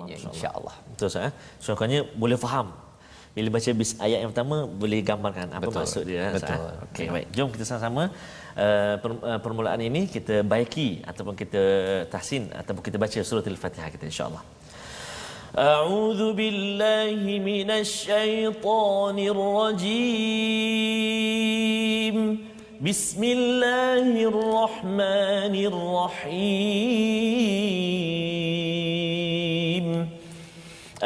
sebagainya, insya-Allah. Betul Ustaz. So maknanya boleh faham. Bila baca ayat yang pertama boleh gambarkan apa Betul. maksud dia. Betul. Okey, baik. Jom kita sama-sama permulaan ini kita baiki ataupun kita tahsin ataupun kita baca surah Al-Fatihah kita insya-Allah. A'udzu billahi minasy syaithanir rajim. Bismillahirrahmanirrahim.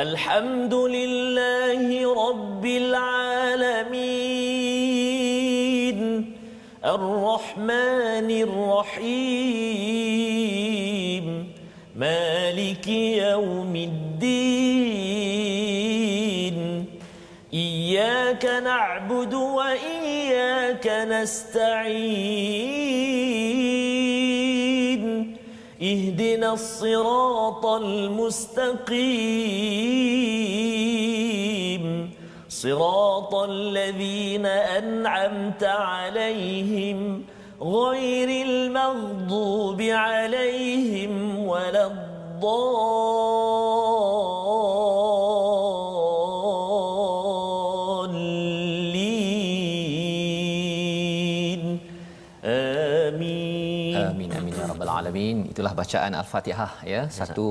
Alhamdulillahi rabbil alamin. Ar-Rahmanir Rahim. Maliki yaumiddin. Iyyaka na'budu wa iyyaka nasta'in. Ihdinas siratal mustaqim. Siratal ladzina an'amta 'alaihim ghairil maghdubi 'alaihim waladdallin. Amin. Amin amin ya rabbal alamin. Itulah bacaan Al-Fatihah ya, satu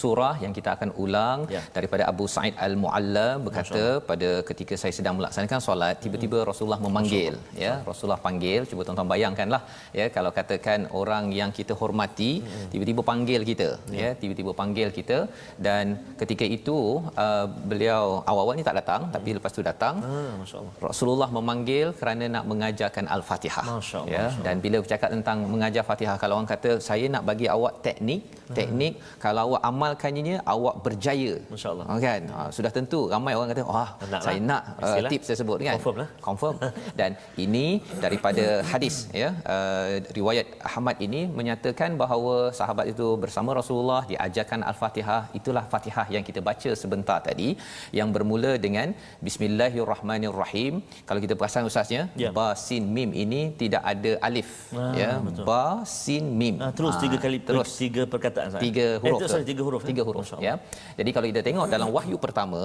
surah yang kita akan ulang daripada Abu Sa'id Al-Mu'alla berkata pada ketika saya sedang melaksanakan solat tiba-tiba Rasulullah memanggil ya, Rasulullah panggil. Cuba tuan-tuan bayangkanlah ya, kalau katakan orang yang kita hormati tiba-tiba panggil kita ya, tiba-tiba panggil kita, dan ketika itu beliau awal-awal ni tak datang tapi lepas tu datang. Masya-Allah. Rasulullah memanggil kerana nak mengajarkan Al-Fatihah ya. Dan bila bercakap tentang mengajar Fatihah, kalau orang kata saya nak bagi awak teknik, kalau awak amalkannya awak berjaya, Masya-Allah. kan sudah tentu ramai orang kata saya nak tips tersebut kan, confirm. Dan ini daripada hadis ya, riwayat Ahmad ini menyatakan bahawa sahabat itu bersama Rasulullah diajarkan Al-Fatihah. Itulah Fatihah yang kita baca sebentar tadi yang bermula dengan Bismillahirrahmanirrahim. Kalau kita perasan ustaznya, ba sin mim ini tidak ada alif ya, betul. ba sin mim Terus tiga kali, terus tiga perkataan saya. tiga huruf Tiga huruf ya. Jadi kalau kita tengok dalam wahyu pertama,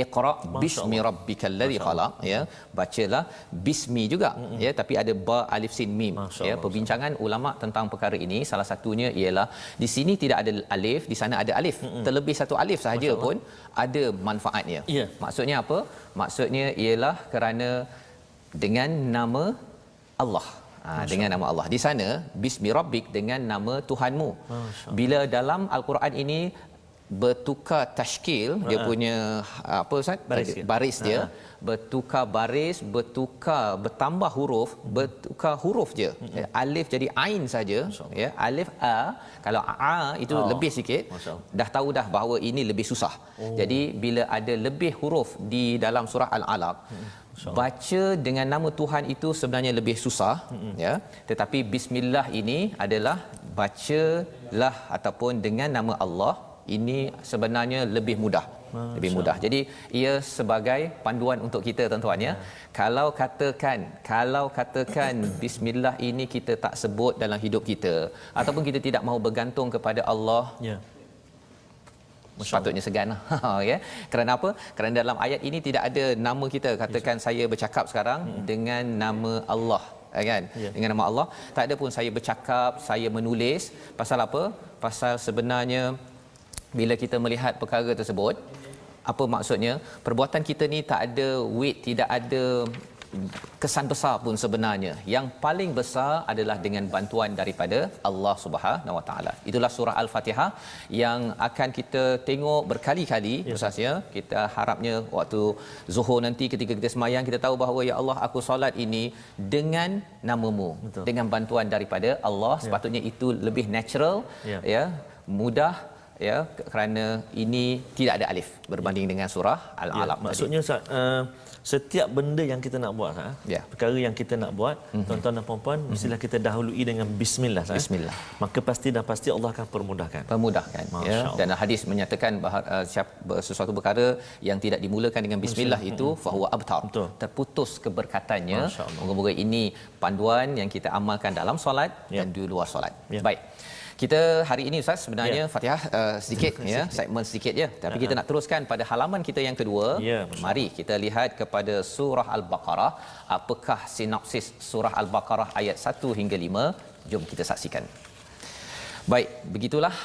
Iqra bismi rabbikal ladzi khalaq ya, bacalah bismi juga ya, tapi ada ba alif sin mim ya. Perbincangan ulama tentang perkara ini salah satunya ialah di sini tidak ada alif, di sana ada alif. Terlebih satu alif sahaja pun ada manfaatnya. Maksudnya apa? Maksudnya ialah kerana dengan nama Allah. Dengan nama Allah. Di sana bismi rabbik dengan nama Tuhanmu. Bila dalam al-Quran ini bertukar tashkil, dia punya apa Ustaz? Baris dia bertukar baris, bertambah huruf, bertukar huruf je. Alif jadi ain saja ya. Alif a, kalau a itu lebih sikit, dah tahu dah bahawa ini lebih susah. Jadi bila ada lebih huruf di dalam surah Al-Alaq, baca dengan nama Tuhan itu sebenarnya lebih susah ya, tetapi bismillah ini adalah bacalah ataupun dengan nama Allah, ini sebenarnya lebih mudah. Lebih mudah. Jadi ia sebagai panduan untuk kita tuan-tuan ya. Kalau katakan bismillah ini kita tak sebut dalam hidup kita ataupun kita tidak mahu bergantung kepada Allah, sepatutnya segan ya. Kerana apa? Kerana dalam ayat ini tidak ada nama kita. Katakan saya bercakap sekarang dengan nama Allah kan, dengan nama Allah. Tak ada pun saya bercakap, saya menulis. Pasal apa? Pasal sebenarnya bila kita melihat perkara tersebut, apa maksudnya? Perbuatan kita ni tak ada weight, tidak ada kesan besar pun sebenarnya. Yang paling besar adalah dengan bantuan daripada Allah Subhanahu Wa Taala. Itulah surah Al-Fatihah yang akan kita tengok berkali-kali ustaz ya. Kita harapnya waktu Zuhur nanti ketika kita sembahyang, kita tahu bahawa ya Allah, aku solat ini dengan nama-Mu, dengan bantuan daripada Allah. Sepatutnya itu lebih natural ya, mudah ya, kerana ini tidak ada alif berbanding dengan surah Al-Alaq. Maksudnya setiap benda yang kita nak buat, perkara yang kita nak buat, tuan-tuan dan puan-puan, mestilah kita dahului dengan bismillah. Bismillah. Maka pasti Allah akan permudahkan. Ya. Dan hadis menyatakan bahawa sesuatu perkara yang tidak dimulakan dengan bismillah itu fahuwa abtar. Terputus keberkatannya. Moga-moga ini panduan yang kita amalkan dalam solat dan di luar solat. Baik. Kita hari ini Ustaz sebenarnya Fatihah sedikit ya, segmen sedikit je. Tapi kita nak teruskan pada halaman kita yang kedua. Mari kita lihat kepada surah Al-Baqarah. Apakah sinopsis surah Al-Baqarah ayat 1 hingga 5? Jom kita saksikan. Baik, begitulah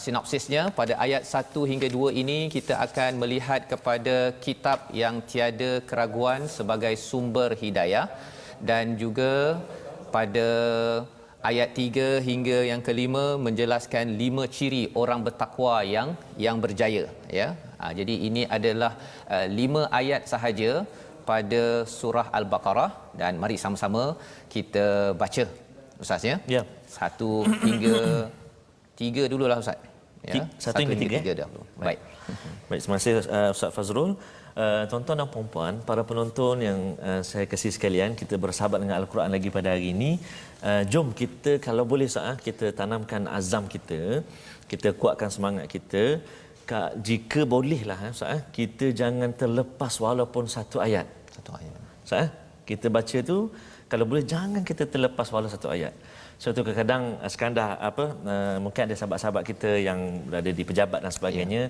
sinopsisnya. Pada ayat 1 hingga 2 ini kita akan melihat kepada kitab yang tiada keraguan sebagai sumber hidayah, dan juga pada ayat 3 hingga yang kelima menjelaskan 5 ciri orang bertakwa yang berjaya ya. Jadi ini adalah 5 ayat sahaja pada surah Al-Baqarah, dan mari sama-sama kita baca Ustaz ya. Ya. 1 hingga 3 dululah Ustaz. Ya. 1 hingga 3 dahulu. Baik. Baik, terima kasih Ustaz Fazrul. Tuan-tuan dan puan-puan, para penonton yang saya kasih sekalian, kita bersahabat dengan Al-Quran lagi pada hari ini. Jom kita kalau boleh Ustaz, kita tanamkan azam kita kuatkan semangat kita. Jika bolehlah Ustaz, kita jangan terlepas walaupun satu ayat. Ustaz, kita baca tu kalau boleh jangan kita terlepas walau satu ayat. Suatu kadang sekarang dah mungkin ada sahabat-sahabat kita yang berada di pejabat dan sebagainya,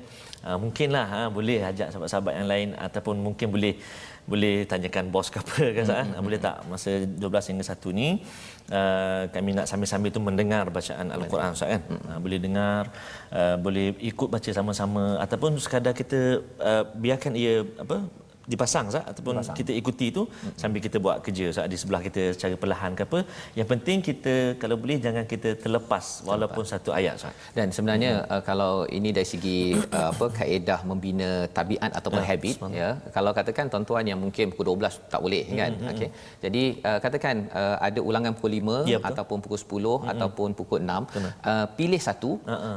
mungkinlah boleh ajak sahabat-sahabat yang lain, ataupun mungkin boleh tanyakan bos ke apa kan boleh tak masa 12 hingga 1 ni kami nak sambil-sambil tu mendengar bacaan Al-Quran Ustaz kan. Boleh dengar, boleh ikut baca sama-sama, ataupun sekadar kita biarkan ia dipasang Ustaz, ataupun kita ikuti tu sambil kita buat kerja Ustaz di sebelah kita secara perlahan ke apa. Yang penting kita kalau boleh jangan kita terlepas walaupun satu ayat Ustaz. Dan sebenarnya kalau ini dari segi kaedah membina tabiat ataupun habit ya. Kalau katakan tuan-tuan yang mungkin pukul 12 tak boleh kan. Okey. Jadi katakan ada ulangan pukul 5 ataupun pukul 10 ataupun pukul 6, pilih satu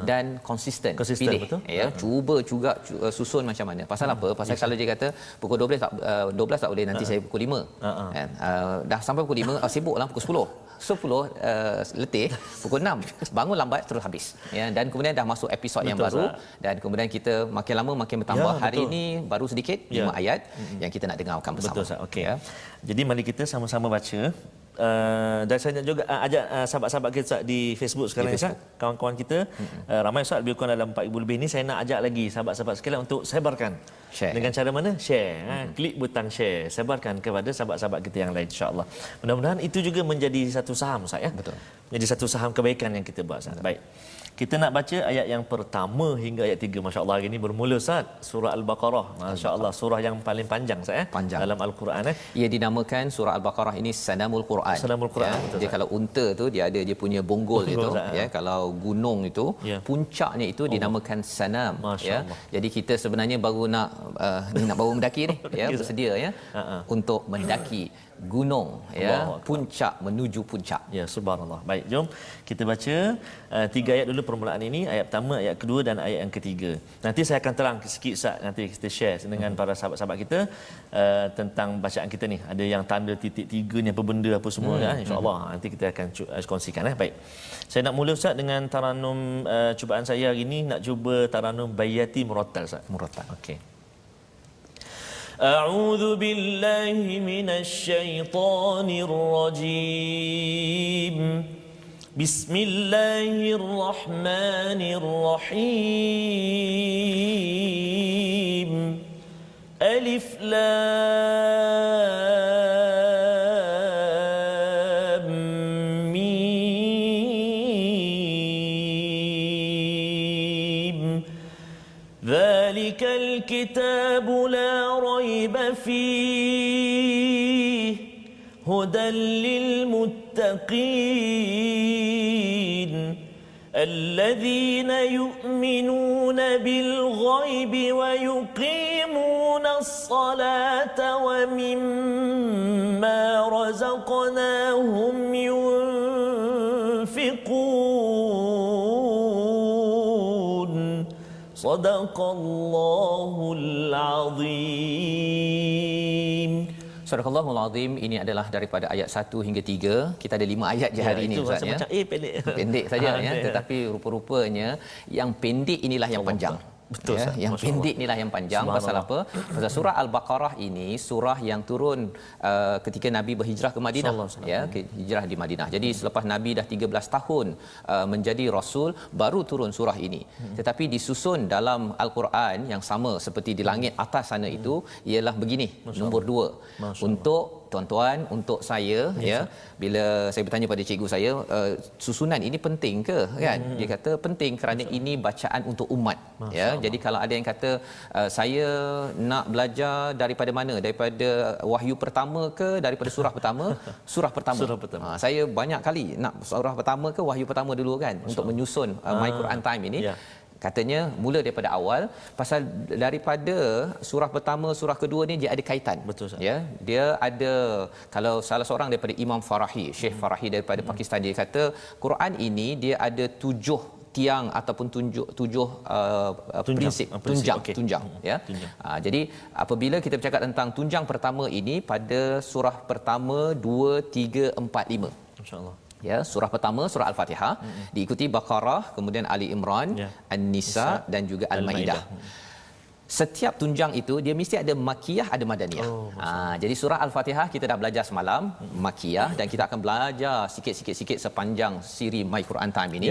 dan konsisten pilih betul? Ya. Cuba juga susun macam mana. Pasal apa? Pasal kalau dia kata pukul 12 tak boleh, nanti saya pukul 5 kan. Dah sampai pukul 5 sibuklah pukul 10 letih, pukul 6 bangun lambat terus habis ya. Dan kemudian dah masuk episod yang baru dan kemudian kita makin lama makin bertambah. Hari ini baru sedikit 5 ayat yang kita nak dengarkan bersama. Betul Ustaz. Okey ya. Jadi mari kita sama-sama baca. Dan saya nak juga ajak sahabat-sahabat kita Ustaz di Facebook sekarang Ustaz, kawan-kawan kita ramai Ustaz, lebih kurang dalam 4,000 lebih ni. Saya nak ajak lagi sahabat-sahabat sekalian untuk sebarkan. Share. Dengan cara mana? Share. Klik butang share, sebarkan kepada sahabat-sahabat kita yang lain insya-Allah. Mudah-mudahan itu juga menjadi satu saham Ustaz ya. Betul. Menjadi satu saham kebaikan yang kita buat Ustaz. Baik. Kita nak baca ayat yang pertama hingga ayat 3. Masya-Allah hari ini bermula Ustaz surah Al-Baqarah. Masya-Allah surah yang paling panjang Ustaz panjang dalam Al-Quran Ia dinamakan surah Al-Baqarah ini Sanamul Quran. Sanamul Quran. Ya, Betul, dia kalau unta tu dia ada dia punya bonggol itu ya. Kalau gunung itu puncaknya itu dinamakan Sanam ya. Jadi kita sebenarnya baru nak baru mendaki ni ya, bersedia ya untuk mendaki gunung ya, puncak menuju puncak. Ya, subhanallah. Baik, jom kita baca 3 ayat dulu permulaan ini, ayat pertama, ayat kedua dan ayat yang ketiga. Nanti saya akan terang sikit Ustaz, nanti kita share dengan para sahabat-sahabat kita tentang bacaan kita ni. Ada yang tanda titik 3 ni apa benda apa semua kan, insya-Allah nanti kita akan kongsikan Baik. Saya nak mula Ustaz dengan taranum cubaan saya hari ini, nak cuba taranum Bayati Murattal Ustaz. Murattal. Okey. أعوذ بالله من الشيطان الرجيم بسم الله الرحمن الرحيم ألف لام ميم ذلك الكتاب لا ريب فيه هدى للمتقين الذين يؤمنون بالغيب ويقيمون الصلاة ومما رزقناهم ينفقون صدق الله العظيم. Sadaqallahul Azim. Ini adalah daripada ayat 1 hingga 3. Kita ada 5 ayat je hari ini Ustaz ya. Macam pendek. Pendek saja ya, tetapi rupa-rupanya yang pendek inilah yang panjang. Betul, ya, Ustaz. yang Masya pendek inilah yang panjang. Pasal apa? Pasal surah Al-Baqarah ini surah yang turun ketika Nabi berhijrah ke Madinah, ya, hijrah di Madinah. Jadi selepas Nabi dah 13 tahun menjadi rasul, baru turun surah ini. Tetapi disusun dalam Al-Quran yang sama seperti di langit atas sana itu ialah begini, nombor 2. Untuk tuan-tuan, untuk saya, ya, bila saya bertanya pada cikgu saya, susunan ini penting ke, kan? Dia kata penting kerana ini bacaan untuk umat, ya. Jadi kalau ada yang kata saya nak belajar daripada mana, daripada wahyu pertama ke daripada surah pertama, surah pertama. Saya banyak kali nak surah pertama ke wahyu pertama dulu, kan, untuk menyusun My Quran Time ini. Katanya mula daripada awal, pasal daripada surah pertama surah kedua ni dia ada kaitan. Betul, Ustaz. Ya, dia ada, kalau salah seorang daripada Imam Farahi, Syekh Farahi daripada Pakistan, dia kata Quran ini dia ada 7 tiang ataupun tujuh prinsip tunjang, ya. Jadi apabila kita bercakap tentang tunjang pertama ini pada surah pertama 2 3 4 5, Masya-Allah. Ya, surah pertama surah Al-Fatihah, diikuti Baqarah, kemudian Ali Imran, An-Nisa dan juga Al-Maidah. Setiap tunjang itu dia mesti ada makiyah, ada madaniyah. Jadi surah Al-Fatihah kita dah belajar semalam, makiyah, dan kita akan belajar sikit-sikit sepanjang siri My Quran Time ini.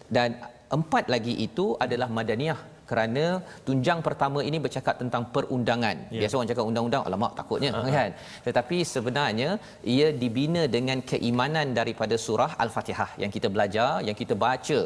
Dan 4 lagi itu adalah madaniyah, kerana tunjang pertama ini bercakap tentang perundangan. Biasa orang cakap undang-undang, alamak takutnya, kan. Tetapi sebenarnya ia dibina dengan keimanan daripada surah Al-Fatihah yang kita belajar, yang kita baca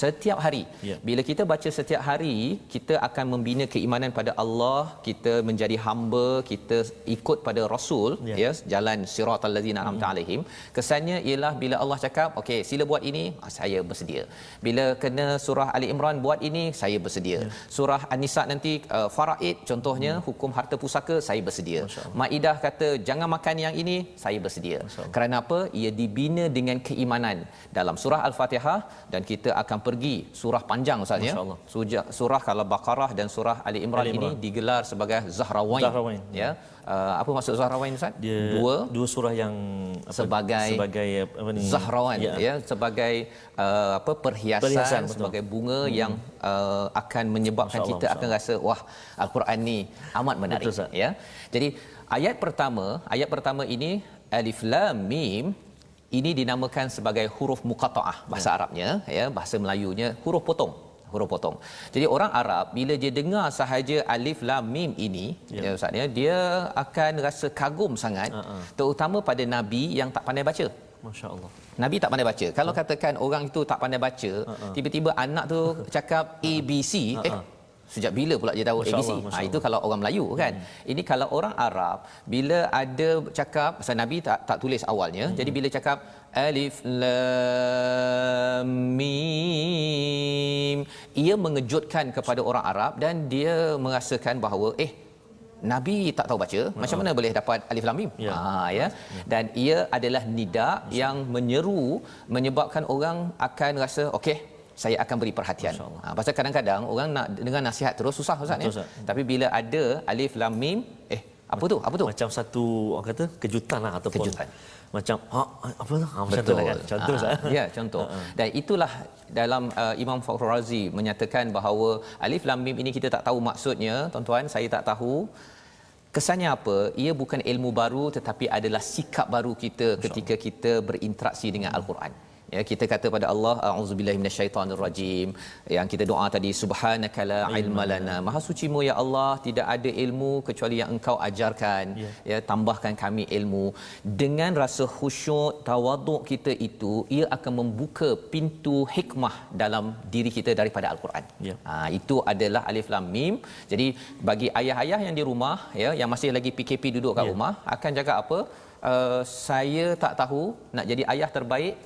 setiap hari. Bila kita baca setiap hari, kita akan membina keimanan pada Allah, kita menjadi hamba, kita ikut pada Rasul, ya, jalan siratal ladzina an'amta alaihim. Kesannya ialah bila Allah cakap, okey, sila buat ini, saya bersedia. Bila kena surah Ali Imran buat ini, saya bersedia. Surah An-Nisa nanti faraid contohnya, hukum harta pusaka, saya bersedia. Maidah kata jangan makan yang ini, saya bersedia. Kerana apa? Ia dibina dengan keimanan dalam surah Al-Fatihah, dan kita akan pergi surah panjang, Ustaz, ya. Surah kalau Baqarah dan surah Ali Imran ini digelar sebagai Zahrawain. Ya. Apa maksud Zahrawain, Ustaz? Dua surah yang sebagai apa ni? Zahrawan, ya, sebagai perhiasan sebagai bunga yang akan menyebabkan kita akan rasa wah, Al-Quran ni amat menarik, ya. Jadi ayat pertama ini Alif Lam Mim ini dinamakan sebagai huruf muqatta'ah bahasa Arabnya, ya, bahasa Melayunya huruf potong. Jadi orang Arab bila dia dengar sahaja Alif Lam Mim ini, ya Ustaz, ya, dia akan rasa kagum sangat, terutama pada Nabi yang tak pandai baca. Masya-Allah. Nabi tak pandai baca. Kalau katakan orang itu tak pandai baca, tiba-tiba anak tu cakap ABC, sejak bila pula dia tahu ABC? Itu kalau orang Melayu, kan. Ini kalau orang Arab, bila ada cakap, pasal Nabi tak tulis awalnya, jadi bila cakap Alif Lam Mim, ia mengejutkan kepada orang Arab, dan dia merasakan bahawa Nabi tak tahu baca, macam mana boleh dapat Alif Lam Mim? Ya. Dan ia adalah nida yang menyeru, menyebabkan orang akan rasa okey, saya akan beri perhatian. Pasal kadang-kadang orang nak dengar nasihat terus susah, Ustaz, ya. Tapi bila ada Alif Lam Mim, apa tu? Macam satu orang kata kejutan lah, ataupun kejutan. Macam apa lah, macam tu lah, kan. Contoh, ya, contoh. Dan itulah dalam Imam Fakhr Razi menyatakan bahawa Alif Lam Mim ini kita tak tahu maksudnya, tuan-tuan, saya tak tahu kesannya apa. Ia bukan ilmu baru, tetapi adalah sikap baru kita ketika kita berinteraksi dengan Al-Quran. Ya, kita kata pada Allah, a'udzubillahi minasyaitonirrajim, yang kita doa tadi, subhanaka la ilma lana, maha sucimu ya Allah, tidak ada ilmu kecuali yang engkau ajarkan. Ya, tambahkan kami ilmu. Dengan rasa khusyuk, tawaduk kita itu, ia akan membuka pintu hikmah dalam diri kita daripada Al-Quran. Itu adalah Alif Lam Mim. Jadi bagi ayah-ayah yang di rumah, ya, yang masih lagi PKP duduk kat rumah, akan cakap apa? Saya tak tahu, nak jadi ayah terbaik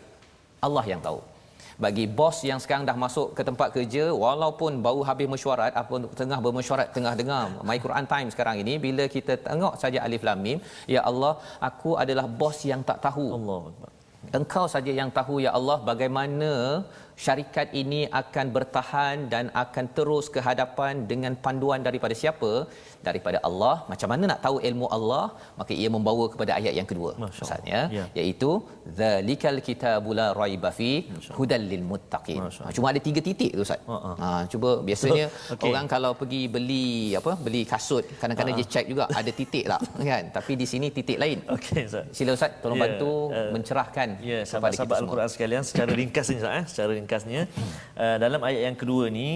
Allah yang tahu. Bagi bos yang sekarang dah masuk ke tempat kerja, walaupun baru habis mesyuarat, apa tengah bermesyuarat, tengah dengar My Quran Time sekarang ini, bila kita tengok saja Alif Lam Mim, ya Allah, aku adalah bos yang tak tahu. Engkau saja yang tahu ya Allah bagaimana syarikat ini akan bertahan dan akan terus ke hadapan dengan panduan daripada siapa? Daripada Allah. Macam mana nak tahu ilmu Allah? Maka ia membawa kepada ayat yang kedua maksudnya, iaitu zalikal kitabul la raiba fi hudal lil muttaqin. Cuma ada 3 titik tu Ustaz. Cuba biasanya orang kalau pergi beli kasut kadang-kadang dia check juga ada titik tak kan, tapi di sini titik lain. Okey Ustaz. Sila Ustaz tolong bantu mencerahkan kepada kita sahabat semua. Al-Quran sekalian secara ringkas ni Ustaz, secara ringkasnya dalam ayat yang kedua ni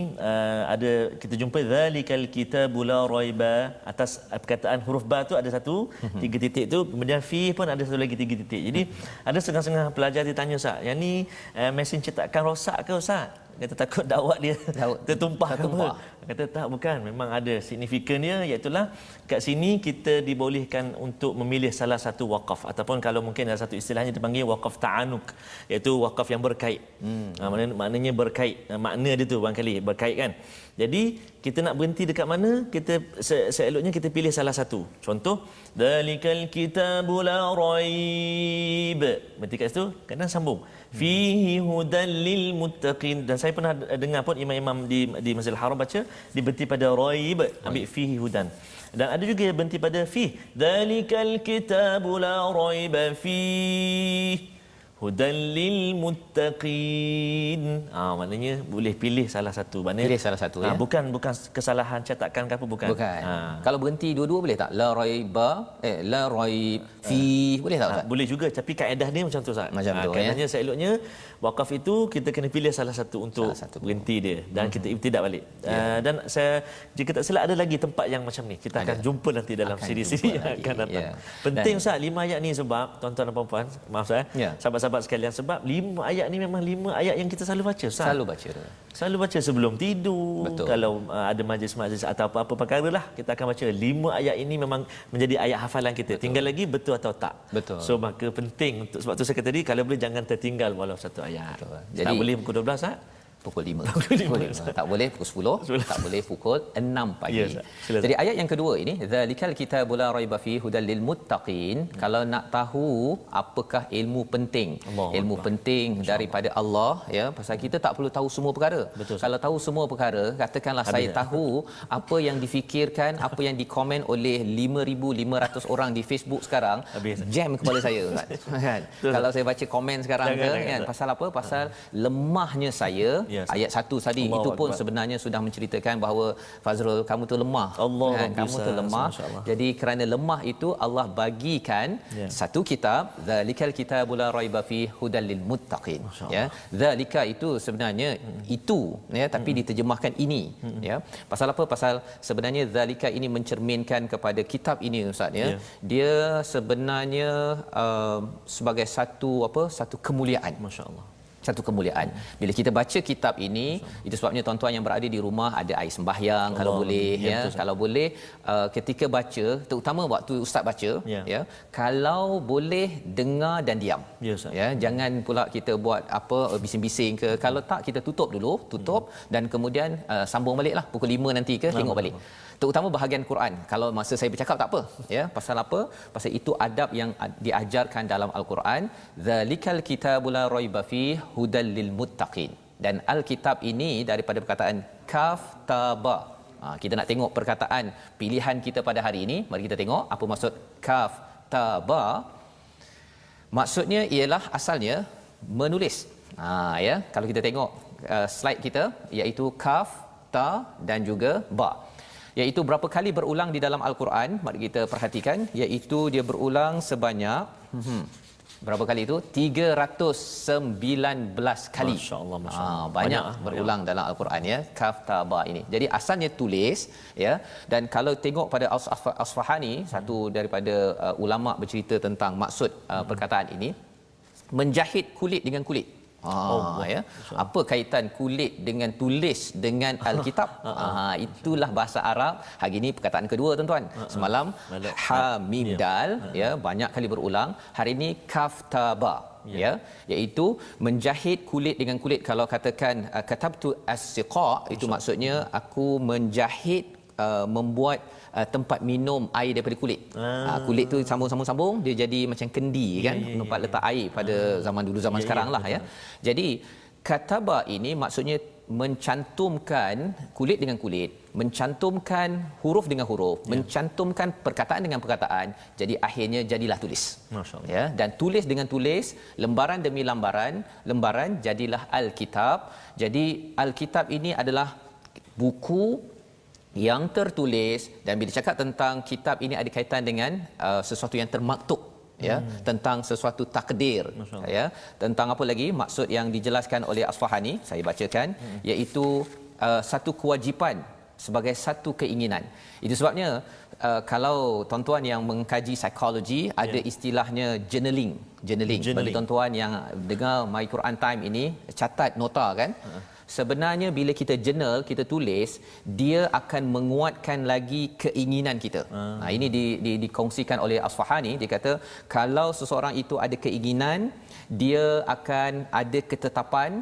ada kita jumpa zalikal kitabul la raiba, atas perkataan huruf ba tu ada satu 3 titik tu, kemudian fi pun ada satu lagi 3 titik. Jadi ada setengah-setengah pelajar dia tanya Ustaz, yang ni mesin cetakan rosak ke Ustaz? Kata takut dakwah dia tertumpah ke apa? Kata tak, bukan, memang ada signifikannya, iaitu kat sini kita dibolehkan untuk memilih salah satu wakaf, ataupun kalau mungkin ada satu istilahnya dipanggil wakaf ta'anuk, iaitu wakaf yang berkait. Maknanya berkait, makna dia tu barangkali berkait kan. Jadi kita nak berhenti dekat mana, kita seeloknya kita pilih salah satu. Contoh, dalikal kitabul la raib, berhenti kat situ, kadang sambung fihi hudal lil muttaqin. Dan saya pernah dengar pun imam-imam di Masjidil Haram baca dia berhenti pada raib, ambil fihi hudan. Dan ada juga yang berhenti pada fi dalikal kitabul la raiba fihi hudan lil muttaqin. Maknanya boleh pilih salah satu. Maknanya pilih salah satu ya. Bukan kesalahan cetakan ke apa, bukan. Kalau berhenti dua-dua boleh tak? La raiba la raib fi boleh tak Ustaz? Boleh juga, tapi kaedah dia macam tu Ustaz. Macam tu kaedahnya seeloknya wakaf itu kita kena pilih salah satu untuk berhenti dia dan kita ibtidak balik. Dan saya jika tak silap ada lagi tempat yang macam ni. Kita akan jumpa nanti dalam siri-siri yang akan datang. Penting Ustaz 5 ayat ni, sebab tuan-tuan dan puan-puan, maaf saya, sahabat-sahabat sekalian, sebab 5 ayat ni memang 5 ayat yang kita selalu baca Ustaz. Selalu baca sebelum tidur. Betul. Kalau ada majlis-majlis atau apa-apa perkara lah, kita akan baca 5 ayat ini, memang menjadi ayat hafalan kita. Betul. Tinggal lagi betul atau tak. Betul. So maka penting untuk, sebab tu saya kata tadi, kalau boleh jangan tertinggal walau satu ayat. Betul. Jadi tak boleh pukul 12 Ustaz? Pukul 5. Tak boleh pukul 10, tak boleh pukul 6 pagi. Jadi ayat yang kedua ini, zalikal kitabul la raiba fi hudal lil muttaqin. Kalau nak tahu apakah ilmu penting, ilmu penting daripada Allah ya, pasal kita tak perlu tahu semua perkara. Betul. Kalau tahu semua perkara, katakanlah saya tahu apa yang difikirkan, apa yang dikomen oleh 5,500 orang di Facebook sekarang, jam kepala saya kan. Kalau saya baca komen sekarang kan, pasal apa? Pasal lemahnya saya. Ayat 1 tadi Allah itu pun sebenarnya sudah menceritakan bahawa Fazrul, kamu tu lemah kan? Kamu tu lemah. Jadi kerana lemah itu Allah bagikan satu kitab, zalikal kitabul la raiba fi hudal lil muttaqin ya. Zalika itu sebenarnya itu ya, tapi diterjemahkan ini ya. Pasal apa? Pasal sebenarnya zalika ini mencerminkan kepada kitab ini Ustaz ya. Dia sebenarnya sebagai satu kemuliaan, masya-Allah. Satu kemuliaan. Bila kita baca kitab ini, itu sebabnya tuan-tuan yang berada di rumah ada air sembahyang kalau boleh ya. Kalau boleh ketika baca, terutama waktu ustaz baca ya, kalau boleh dengar dan diam. Ya, jangan pula kita buat apa bising-bising ke. Kalau tak, kita tutup dulu, dan kemudian sambung baliklah pukul 5 nanti ke, tengok balik. Terutama bahagian Quran. Kalau masa saya bercakap tak apa ya. Pasal apa? Pasal itu adab yang diajarkan dalam Al-Quran. Zalikal kitabul la raiba fi hudal lil muttaqin. Dan Alkitab ini daripada perkataan kaf ta ba. Kita nak tengok perkataan pilihan kita pada hari ini. Mari kita tengok apa maksud kaf ta ba. Maksudnya ialah asalnya menulis. Ya, kalau kita tengok slide kita, iaitu kaf, ta dan juga ba. Iaitu berapa kali berulang di dalam Al-Quran, mari kita perhatikan, iaitu dia berulang sebanyak berapa kali itu? 319 kali. Masya-Allah, masya-Allah. Banyak berulang dalam Al-Quran ya, kaf ta ba ini. Jadi asalnya tulis ya, dan kalau tengok pada Asfahani, satu daripada ulama bercerita tentang maksud perkataan ini, menjahit kulit dengan kulit. Ya. Apa kaitan kulit dengan tulis dengan Alkitab? Itulah bahasa Arab. Hari ini perkataan kedua tuan-tuan. Semalam ha mim dal ya, banyak kali berulang. Hari ini kaf ta ba ya, iaitu menjahit kulit dengan kulit. Kalau katakan katabtu as-siqa, itu maksudnya aku menjahit membuat tempat minum air daripada kulit. Kulit tu sambung-sambung dia jadi macam kendi kan, tempat letak air pada zaman dulu zaman sekarang lah ya. Jadi kataba ini maksudnya mencantumkan kulit dengan kulit, mencantumkan huruf dengan huruf, mencantumkan perkataan dengan perkataan, jadi akhirnya jadilah tulis. Masya-Allah. Ya, dan tulis dengan tulis, lembaran demi lembaran jadilah al-kitab. Jadi al-kitab ini adalah buku yang tertulis, dan bila cakap tentang kitab ini ada kaitan dengan sesuatu yang termaktub, ya, tentang sesuatu takdir, ya, tentang apa lagi maksud yang dijelaskan oleh Asfahani, saya bacakan, iaitu satu kewajipan sebagai satu keinginan. Itu sebabnya kalau tuan-tuan yang mengkaji psikologi ada istilahnya journaling. Bagi tuan-tuan yang dengar My Quran Time ini, catat nota kan. Sebenarnya bila kita journal, kita tulis, dia akan menguatkan lagi keinginan kita. Ini dikongsikan oleh Asfahani. Dia kata kalau seseorang itu ada keinginan, dia akan ada ketetapan,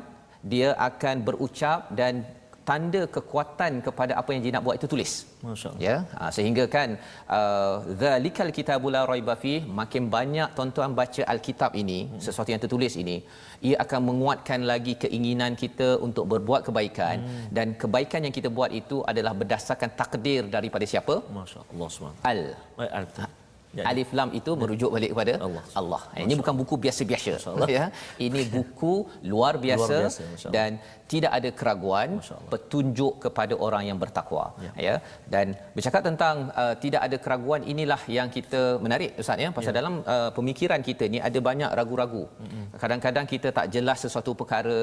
dia akan berucap, dan tanda kekuatan kepada apa yang dia nak buat itu tulis. Masya-Allah. Ya, sehingga kan zalikal kitabul la raiba fi, makin banyak tuan-tuan baca alkitab ini, sesuatu yang tertulis ini, ia akan menguatkan lagi keinginan kita untuk berbuat kebaikan, dan kebaikan yang kita buat itu adalah berdasarkan takdir daripada siapa? Masya-Allah Subhanahu. Alif Lam itu merujuk balik kepada Allah. Ini bukan buku biasa-biasa, ya. Ini buku luar biasa dan tidak ada keraguan, petunjuk kepada orang yang bertakwa, ya. Dan bercakap tentang tidak ada keraguan, inilah yang kita menarik Ustaz, ya, pasal dalam pemikiran kita ni ada banyak ragu-ragu. Kadang-kadang kita tak jelas sesuatu perkara.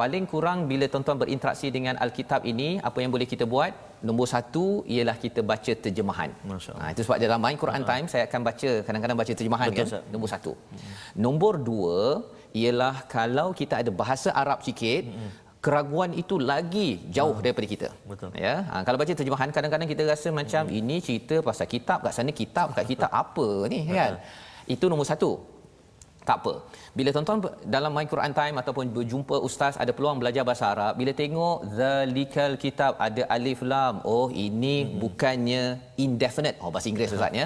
Paling kurang bila tuan-tuan berinteraksi dengan Alkitab ini, apa yang boleh kita buat? Nombor satu ialah kita baca terjemahan. Itu sebab dalam My Quran Time saya akan baca, kadang-kadang baca terjemahan. Betul, kan? Nombor satu. Nombor dua ialah kalau kita ada bahasa Arab sikit, keraguan itu lagi jauh daripada kita. Betul. Ya, kalau baca terjemahan kadang-kadang kita rasa macam ini cerita pasal kitab, kat sana kitab, kat kitab apa ni, kan? Itu nombor satu. Tak apa. Bila tuan-tuan dalam My Quran Time ataupun berjumpa ustaz, ada peluang belajar bahasa Arab, bila tengok zalikal kitab ada alif lam, oh ini bukannya indefinite. Oh, bahasa Inggeris ustaz, ya.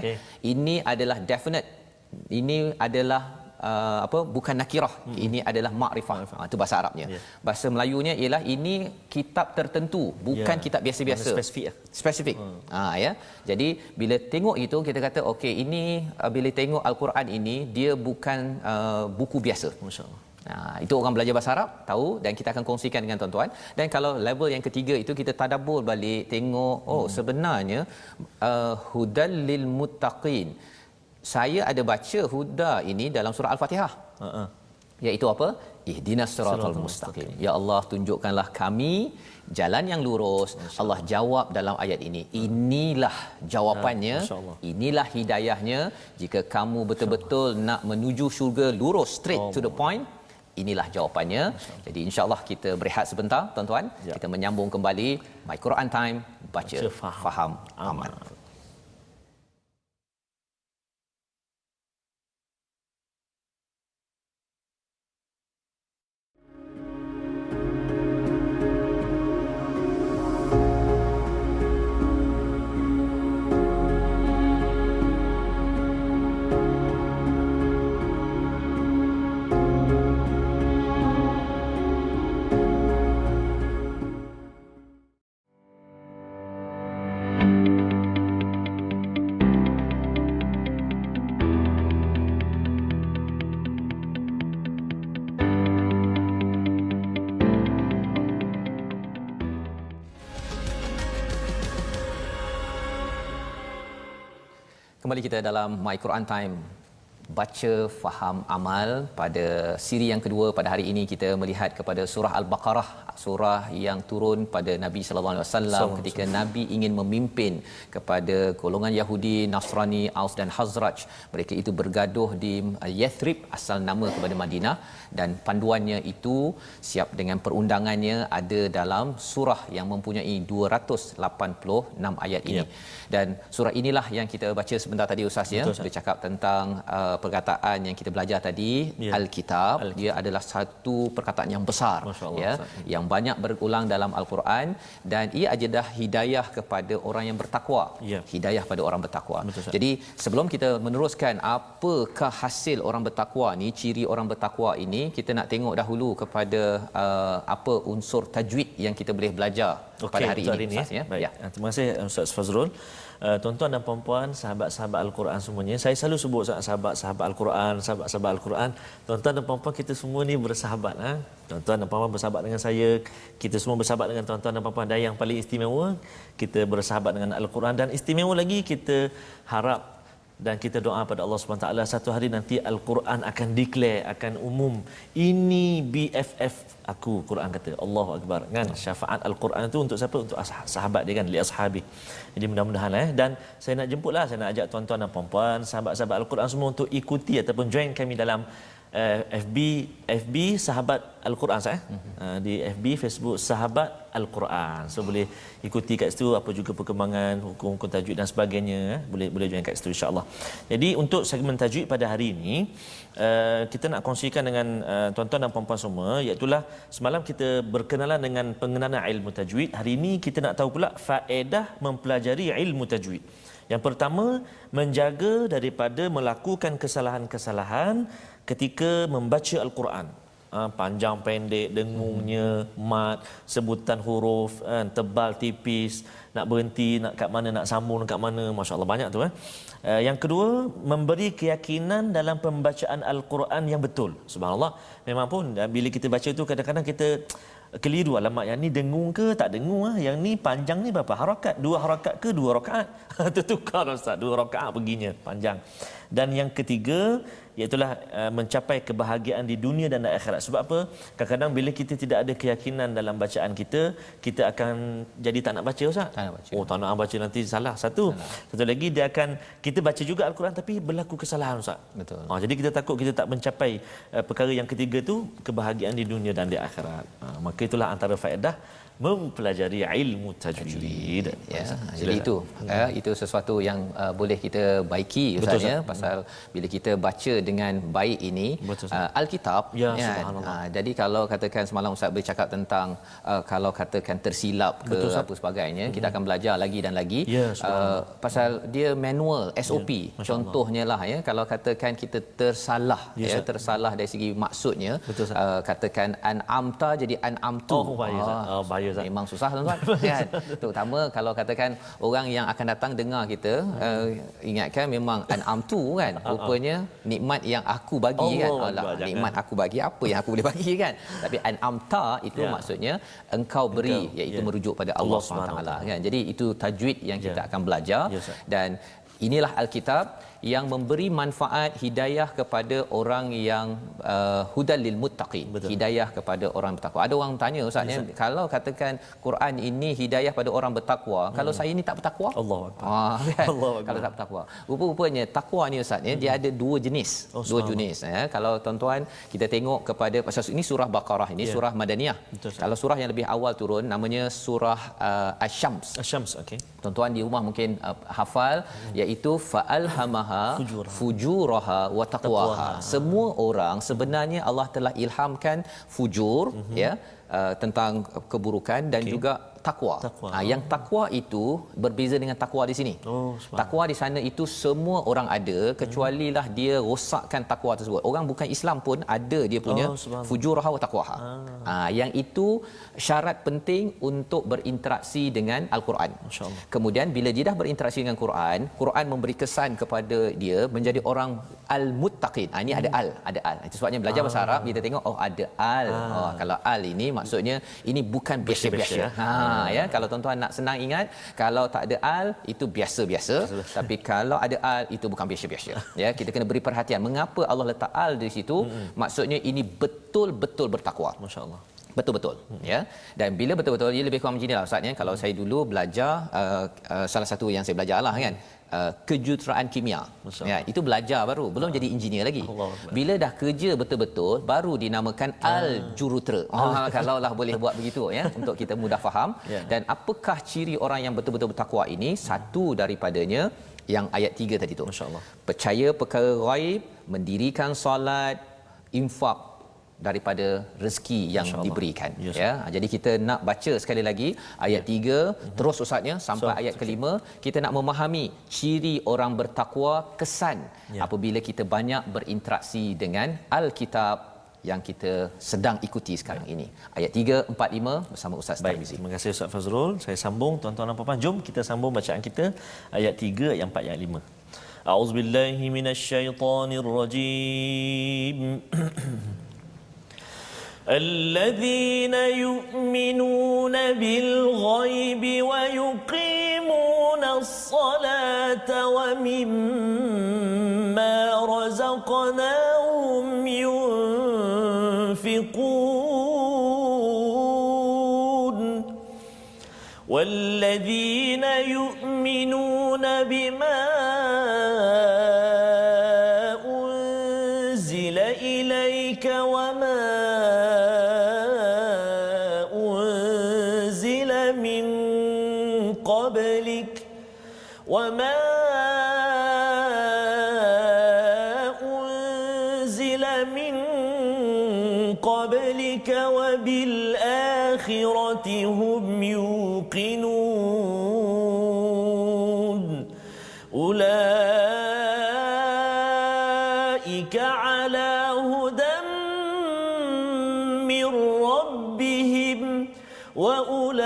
Ini adalah definite. Ini adalah bukan nakirah, ini adalah makrifah. Itu bahasa Arabnya. Bahasa Melayunya ialah ini kitab tertentu, bukan kitab biasa-biasa, spesifik. Ya. Jadi bila tengok itu kita kata okey, ini bila tengok Al-Quran ini dia bukan buku biasa. Masya-Allah. Itu orang belajar bahasa Arab tahu, dan kita akan kongsikan dengan tuan-tuan. Dan kalau level yang ketiga itu kita tadabbur balik, tengok sebenarnya hudal lil muttaqin. Saya ada baca huda ini dalam surah Al-Fatihah. Iaitu apa? Ihdinas siratal mustaqim. Ya Allah, tunjukkanlah kami jalan yang lurus. Allah jawab dalam ayat ini. Inilah jawapannya. Inilah hidayahnya. Jika kamu betul-betul nak menuju syurga lurus, straight to the point, inilah jawapannya. Jadi insya-Allah kita berehat sebentar tuan-tuan. Kita menyambung kembali My Quran Time, baca, faham, amal. Kembali kita dalam My Quran Time, baca, faham, amal. Pada siri yang kedua pada hari ini kita melihat kepada surah Al-Baqarah, surah yang turun pada Nabi sallallahu alaihi wasallam ketika Nabi ingin memimpin kepada golongan Yahudi, Nasrani, Aus dan Khazraj. Mereka itu bergaduh di Yathrib, asal nama kepada Madinah, dan panduannya itu siap dengan perundangannya ada dalam surah yang mempunyai 286 ayat ini. Dan surah inilah yang kita baca sebentar tadi ustaz, ya. Bercakap tentang perkataan yang kita belajar tadi, Alkitab, dia adalah satu perkataan yang besar, ya, yang banyak berulang dalam Al-Quran, dan ia adalah hidayah kepada orang yang bertakwa. Hidayah pada orang bertakwa. Jadi sebelum kita meneruskan apakah hasil orang bertakwa ni, ciri orang bertakwa ini, kita nak tengok dahulu kepada apa unsur tajwid yang kita boleh belajar pada hari ini, Ustaz, ya. Baik. Terima kasih Ustaz Fazrul. Tuan-tuan dan puan-puan, sahabat-sahabat Al-Quran semuanya. Saya selalu sebut sahabat-sahabat Al-Quran, sahabat-sahabat Al-Quran. Tuan-tuan dan puan-puan, kita semua ni bersahabat. Tuan-tuan dan puan-puan bersahabat dengan saya. Kita semua bersahabat dengan tuan-tuan dan puan-puan. Dan yang paling istimewa, kita bersahabat dengan Al-Quran. Dan istimewa lagi, kita harap dan kita doa pada Allah SWT, satu hari nanti Al-Quran akan declare, akan umum, ini BFF aku, Quran kata. Allahu Akbar, kan? Syafaat Al-Quran itu untuk siapa? Untuk sahabat dia, kan? Li ashabi. Jadi mudah-mudahan dan saya nak jemputlah, saya nak ajak tuan-tuan dan puan-puan, sahabat-sahabat Al-Quran semua untuk ikuti ataupun join kami dalam FB Sahabat Al-Quran, di FB, Facebook Sahabat Al-Quran. So boleh ikuti kat situ apa juga perkembangan hukum-hukum tajwid dan sebagainya. Boleh join kat situ, insya-Allah. Jadi untuk segmen tajwid pada hari ini, kita nak kongsikan dengan tuan-tuan dan puan-puan semua, iaitu semalam kita berkenalan dengan pengenalan ilmu tajwid. Hari ini kita nak tahu pula faedah mempelajari ilmu tajwid. Yang pertama, menjaga daripada melakukan kesalahan-kesalahan ketika membaca Al-Quran. Panjang pendek, dengungnya, mat, sebutan huruf, tebal tipis, nak berhenti, nak kat mana, nak sambung kat mana, masya-Allah banyak tu. Yang kedua, memberi keyakinan dalam pembacaan Al-Quran yang betul. Subhanallah, memang pun bila kita baca tu kadang-kadang kita keliru, alamak yang ni dengung ke tak dengung, yang ni panjang ni berapa harakat, 2 harakat ke 2 rakaat. Tertukar Ustaz, 2 rakaat perginya panjang. Dan yang ketiga, iaitulah mencapai kebahagiaan di dunia dan di akhirat. Sebab apa? Kadang-kadang bila kita tidak ada keyakinan dalam bacaan kita, kita akan jadi tak nak baca, Ustaz. Tak nak baca. Tak nak baca, nanti salah. Satu lagi, dia akan, kita baca juga Al-Quran tapi berlaku kesalahan, Ustaz. Betul. Jadi kita takut kita tak mencapai perkara yang ketiga tu, kebahagiaan di dunia dan di akhirat. Maka itulah antara faedah mempelajari ilmu tajwid. Ya, jadi itu sesuatu yang boleh kita baiki, Ustaz, ya, pasal bila kita baca dengan baik ini Alkitab, ya, jadi kalau katakan semalam Ustaz bercakap tentang kalau katakan tersilap ke apa sebagainya, kita akan belajar lagi dan lagi, pasal dia manual SOP. Contohnya ya, kalau katakan kita tersalah, tersalah dari segi maksudnya, katakan an'amta jadi an'amtu. Bahaya, memang susah, tuan-tuan, kan? Terutama kalau katakan orang yang akan datang dengar kita, ingatkan memang an'amtu, kan, rupanya nikmat yang aku bagi, kan. Nikmat aku bagi, apa yang aku boleh bagi, kan. Tapi an'amta itu maksudnya engkau beri, iaitu merujuk pada Allah SWT, kan. Jadi itu tajwid yang kita akan belajar, dan inilah Alkitab yang memberi manfaat hidayah kepada orang yang hudal lil muttaqin, hidayah kepada orang bertakwa. Ada orang tanya, Ustaz, kalau katakan Quran ini hidayah pada orang bertakwa, kalau saya ni tak bertakwa, kan? Kalau tak bertakwa, rupa-rupanya takwa ni, Ustaz, dia ada 2 jenis. Dua jenis, kalau tuan-tuan kita tengok kepada, pasal ini surah Baqarah, ini surah Madaniyah. Kalau surah yang lebih awal turun namanya surah Asy-Syams. Okey. Tuan-tuan di rumah mungkin hafal, iaitu fa'alhamaha fujuraha wa taqwaha. Semua orang sebenarnya Allah telah ilhamkan fujur, ya, tentang keburukan, dan juga takwa. Yang takwa itu berbeza dengan takwa di sini. Takwa di sana itu semua orang ada, kecuali lah dia rosakkan takwa tersebut. Orang bukan Islam pun ada dia punya fujuraha wa taqwaha. Yang itu syarat penting untuk berinteraksi dengan Al-Quran. Kemudian bila dia dah berinteraksi dengan Quran, Quran memberi kesan kepada dia menjadi orang al-muttaqin. Ini ada al. Itu sebabnya belajar bahasa Arab kita tengok ada al. Kalau al ini maksudnya ini bukan biasa-biasa. Ya, kalau tuan-tuan nak senang ingat, kalau tak ada al itu biasa-biasa, tapi kalau ada al itu bukan biasa-biasa. Ya, kita kena beri perhatian mengapa Allah letak al di situ. Maksudnya ini betul-betul bertakwa. Masya-Allah. Betul-betul, ya. Dan bila betul-betul, dia lebih kurang macam inilah, Ustaz, ya. Kalau saya dulu belajar, salah satu yang saya belajarlah, kan, kejuruteraan kimia. Ya, itu belajar baru, belum jadi engineer lagi. Bila dah kerja betul-betul, baru dinamakan al-jurutera. Kalaulah boleh buat begitu, ya, untuk kita mudah faham. Dan apakah ciri orang yang betul-betul bertakwa ini? Satu daripadanya yang ayat 3 tadi tu. Masya-Allah. Percaya perkara ghaib, mendirikan solat, infak daripada rezeki yang diberikan. Yes. Ya. Jadi kita nak baca sekali lagi ayat 3 terus ustaznya sampai ayat kelima. Kita nak memahami ciri orang bertakwa, kesan apabila kita banyak berinteraksi dengan Alkitab yang kita sedang ikuti sekarang ini. Ayat 3, 4, 5 bersama Ustaz Tarmizi. Terima kasih Ustaz Fazrul. Saya sambung tuan-tuan dan puan-puan. Jom kita sambung bacaan kita ayat 3, ayat 4, ayat 5. A'udzubillahi minasyaitonirrajim. الذين يؤمنون بالغيب ويقيمون الصلاة ومما رزقناهم ينفقون والذين يؤمنون بما أنزل إليك وما وما أنزل من قبلك وبالآخرة هم يوقنون أولئك على هدى من ربهم وأولئك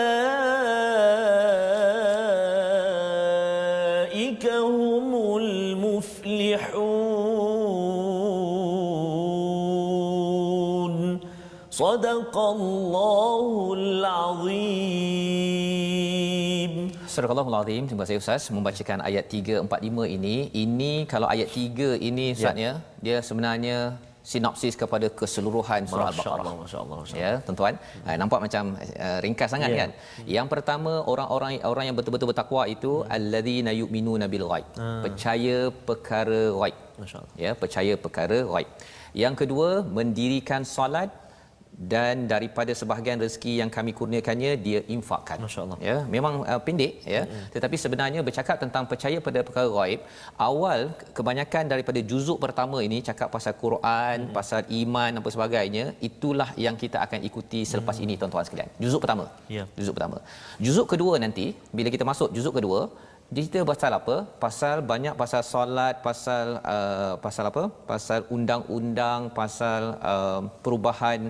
هم المفلحون صدق الله العظيم. Surahul Azim. Terima kasih Ustaz membacakan ayat 3, 4, 5 ini. Ini kalau ayat 3 ini Ustaznya, dia sebenarnya sinopsis kepada keseluruhan surah Al-Baqarah. Masya-Allah. Ya, tuan-tuan. Nampak macam ringkas sangat kan? Yang pertama, orang yang betul-betul bertakwa itu alladzina yu'minuna bil ghaib. Percaya perkara ghaib. Masya-Allah. Ya, percaya perkara ghaib. Yang kedua, mendirikan solat dan daripada sebahagian rezeki yang kami kurniakannya dia infakkan. Masya-Allah. Ya, memang pendek ya, tetapi sebenarnya bercakap tentang percaya pada perkara ghaib, awal kebanyakan daripada juzuk pertama ini cakap pasal Quran, pasal iman apa sebagainya, itulah yang kita akan ikuti selepas ini tuan-tuan sekalian. Juzuk pertama. Ya. Juzuk pertama. Juzuk kedua nanti bila kita masuk juzuk kedua, kita pasal apa? Pasal banyak pasal solat, pasal apa? Pasal undang-undang, pasal perubahan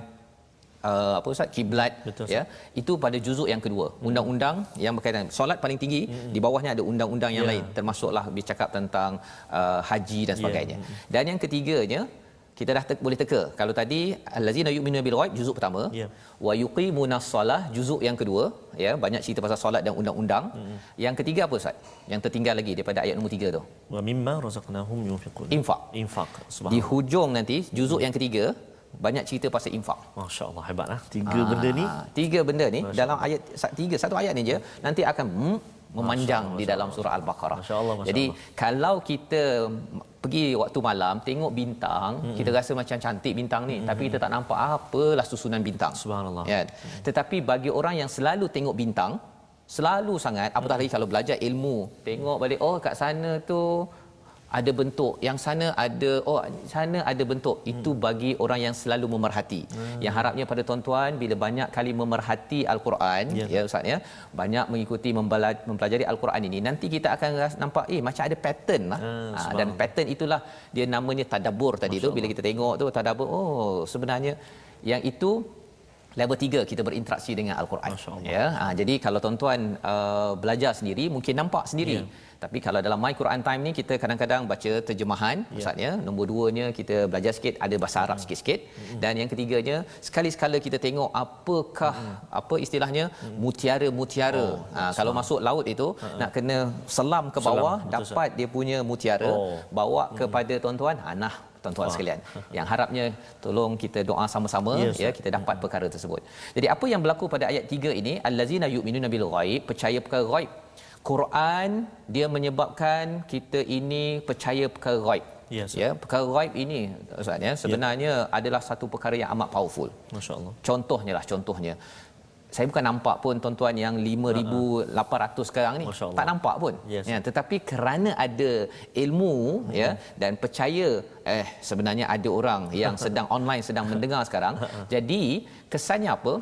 apa Ustaz, kiblat. Betul, ya. Itu pada juzuk yang kedua. Undang-undang yang berkaitan solat paling tinggi, di bawahnya ada undang-undang yang lain, termasuklah bercakap tentang haji dan sebagainya. Dan yang ketiganya kita dah boleh teka. Kalau tadi allazina yu'minuna bil ghaib juzuk pertama, wa yuqimunas solah juzuk yang kedua, ya, banyak cerita pasal solat dan undang-undang. Yang ketiga apa Ustaz? Yang tertinggal lagi daripada ayat nombor 3 tu. Wa mimma razaqnahum yunfiqun. Infak. Subhanallah. Di hujung nanti juzuk yang ketiga banyak cerita pasal infak. Masya-Allah, hebatlah. Tiga benda ni. Tiga benda ni dalam ayat satu ayat ni je nanti akan memanjang di dalam surah Al-Baqarah. Masya-Allah. Jadi kalau kita pergi waktu malam tengok bintang, kita rasa macam cantik bintang ni, tapi kita tak nampak apalah susunan bintang. Subhanallah. Ya. Tetapi bagi orang yang selalu tengok bintang, selalu sangat, apatah lagi kalau belajar ilmu, tengok balik, oh kat sana tu ada bentuk, yang sana ada bentuk. Itu bagi orang yang selalu memerhati. Yang harapnya pada tuan-tuan bila banyak kali memerhati Al-Quran, ya Ustaz ya, banyak mengikuti mempelajari Al-Quan ini, nanti kita akan nampak macam ada pattern lah. Dan pattern itulah dia namanya tadabbur tadi tu. Bila kita tengok tu tadabbur, sebenarnya yang itu level 3 kita berinteraksi dengan Al-Quran. Ya. Jadi kalau tuan-tuan belajar sendiri mungkin nampak sendiri. Tapi kalau dalam My Quran Time ni kita kadang-kadang baca terjemahan, maksudnya nombor 2-nya kita belajar sikit, ada bahasa Arab sikit-sikit, dan yang ketiganya sekali-sekala kita tengok apakah apa istilahnya mutiara-mutiara. Kalau masuk laut itu nak kena selam ke bawah, dapat dia punya mutiara, bawa kepada tuan-tuan, nah tuan-tuan sekalian, yang harapnya tolong kita doa sama-sama, ya, kita dapat perkara tersebut. Jadi apa yang berlaku pada ayat 3 ini, allazina yu'minuna bil ghaib, percaya perkara ghaib. Quran dia menyebabkan kita ini percaya perkara ghaib. Ya, perkara ghaib ini Ustaz ya, sebenarnya adalah satu perkara yang amat powerful. Masya-Allah. Contohnya saya bukan nampak pun tuan-tuan yang 5,800 sekarang ni, tak nampak pun. Yes. Ya, tetapi kerana ada ilmu ya dan percaya sebenarnya ada orang yang sedang online sedang mendengar sekarang. Jadi kesannya apa?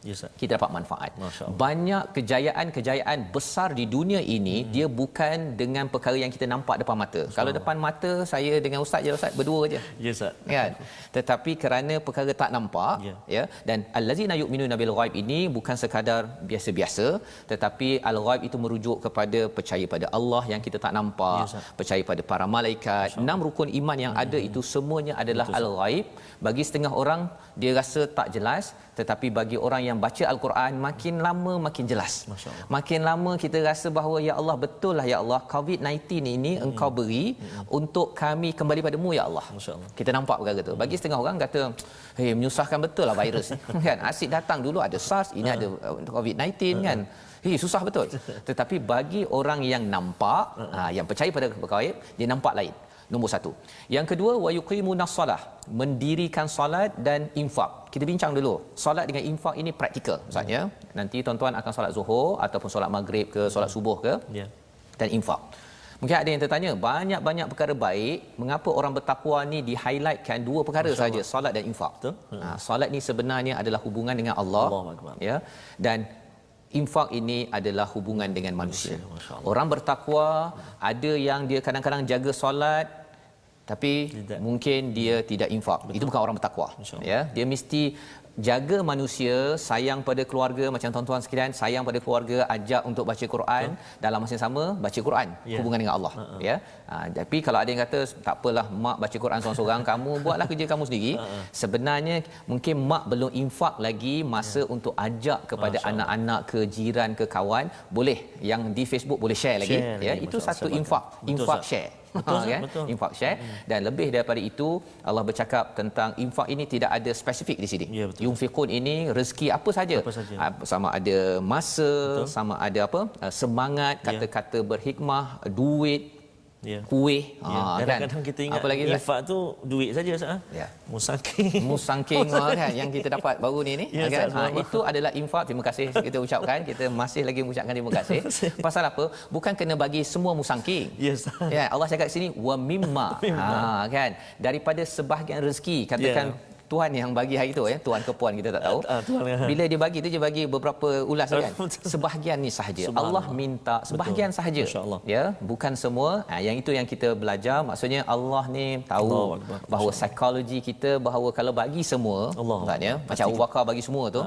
Yes, kita dapat manfaat. Masya-Allah. Banyak kejayaan-kejayaan besar di dunia ini dia bukan dengan perkara yang kita nampak depan mata. Kalau depan mata saya dengan ustaz je, ustaz berdua je. Ya Ustaz. Kan? Tetapi kerana perkara tak nampak ya, dan allazina yu'minuna bil ghaib ini bukan sekadar biasa-biasa, tetapi al ghaib itu merujuk kepada percaya pada Allah yang kita tak nampak, percaya pada para malaikat. 6 rukun iman yang ada itu semuanya adalah al ghaib. Bagi setengah orang dia rasa tak jelas, tetapi bagi orang yang baca al-Quran makin lama makin jelas. Makin lama kita rasa bahawa ya Allah, betul lah ya Allah, COVID-19 ini engkau beri untuk kami kembali padamu ya Allah. Kita nampak perkara tu. Bagi setengah orang kata, "Hei, menyusahkan betul lah virus ni." Kan asyik datang dulu ada SARS, ini ada COVID-19 kan. Hei, susah betul. Tetapi bagi orang yang nampak, yang percaya pada gaib, dia nampak lain. Nombor 1. Yang kedua, wa yuqimunas solah, mendirikan solat dan infak. Kita bincang dulu. Solat dengan infak ini praktikal Ustaz ya. Nanti tuan-tuan akan solat Zuhur ataupun solat Maghrib ke, solat Subuh ke, dan infak. Mungkin ada yang tertanya, banyak-banyak perkara baik, mengapa orang bertakwa ni di-highlightkan 2 perkara saja, solat dan infak? Solat ni sebenarnya adalah hubungan dengan Allah, ya. Dan infak ini adalah hubungan dengan manusia. Orang bertakwa, ada yang dia kadang-kadang jaga solat tapi mungkin dia tidak infak. Itu bukan orang bertakwa. Ya, dia mesti jaga manusia, sayang pada keluarga macam tuan-tuan sekalian, sayang pada keluarga, ajak untuk baca Quran, dalam masa yang sama baca Quran, hubungan dengan Allah. Ya. Tapi kalau ada yang kata tak apalah mak baca Quran seorang-seorang, kamu buatlah kerja kamu sendiri. Sebenarnya mungkin mak belum infak lagi masa untuk ajak kepada anak-anak, ke jiran, ke kawan, boleh yang di Facebook boleh share lagi, ya. Itu satu infak, infak share. Kan? Infak share. Dan lebih daripada itu, Allah bercakap tentang infak ini tidak ada spesifik di sini. Yunfiqun ini rezeki apa saja. Sama ada masa, sama ada apa? Semangat, kata-kata berhikmah, duit, kuih. Kadang-kadang kita ingat infak tu duit saja Ustaz. Musangking kan yang kita dapat baru ni kan. Itu adalah infak. Terima kasih kita ucapkan, kita masih lagi mengucapkan terima kasih. Pasal apa? Bukan kena bagi semua musangking. Ya, Allah cakap sini wa mimma. Kan, daripada sebahagian rezeki, katakan tuan yang bagi hari tu, ya, tuan ke puan kita tak tahu. Bila dia bagi tu, dia bagi beberapa ulas kan. Sebahagian ni sahaja. Allah minta sebahagian sahaja. Ya, bukan semua. Yang itu yang kita belajar. Maksudnya Allah ni tahu bahawa psikologi kita, bahawa kalau bagi semua, ya, macam Abu Bakar bagi semua tu,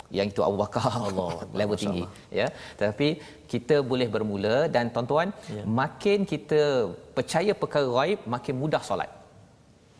yang itu Abu Bakar level tinggi, ya. Tapi kita boleh bermula, dan tuan-tuan, makin kita percaya perkara ghaib, makin mudah solat.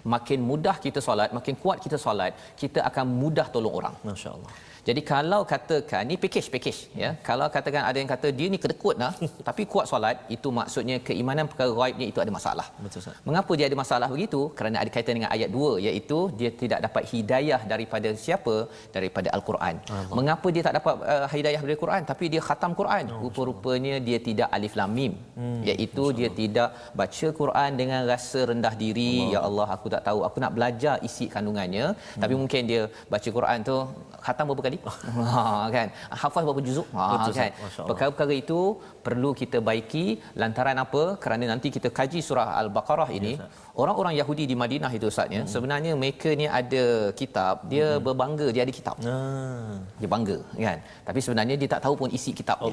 Makin mudah kita solat, makin kuat kita solat, kita akan mudah tolong orang. Masya-Allah. Jadi kalau katakan ni package ya. Kalau katakan ada yang kata dia ni kedekut dah tapi kuat solat, itu maksudnya keimanan perkara ghaib ni itu ada masalah. Betul Ustaz. Mengapa dia ada masalah begitu? Kerana ada kaitan dengan ayat 2, iaitu dia tidak dapat hidayah daripada siapa? Daripada Al-Quran. Mengapa dia tak dapat hidayah dari Quran tapi dia khatam Quran? Rupa-rupanya dia tidak alif lam mim. Iaitu dia tidak baca Quran dengan rasa rendah diri, ya Allah aku tak tahu, aku nak belajar isi kandungannya, tapi mungkin dia baca Quran tu khatam berapa kali? Kan, hafaz berapa juzuk, kan. Perkara-perkara itu perlu kita baiki. Lantaran apa? Kerana nanti kita kaji surah Al-Baqarah ini, orang-orang Yahudi di Madinah itu Ustaz, sebenarnya mereka ni ada kitab, dia berbangga dia ada kitab. Dia bangga, kan. Tapi sebenarnya dia tak tahu pun isi kitabnya.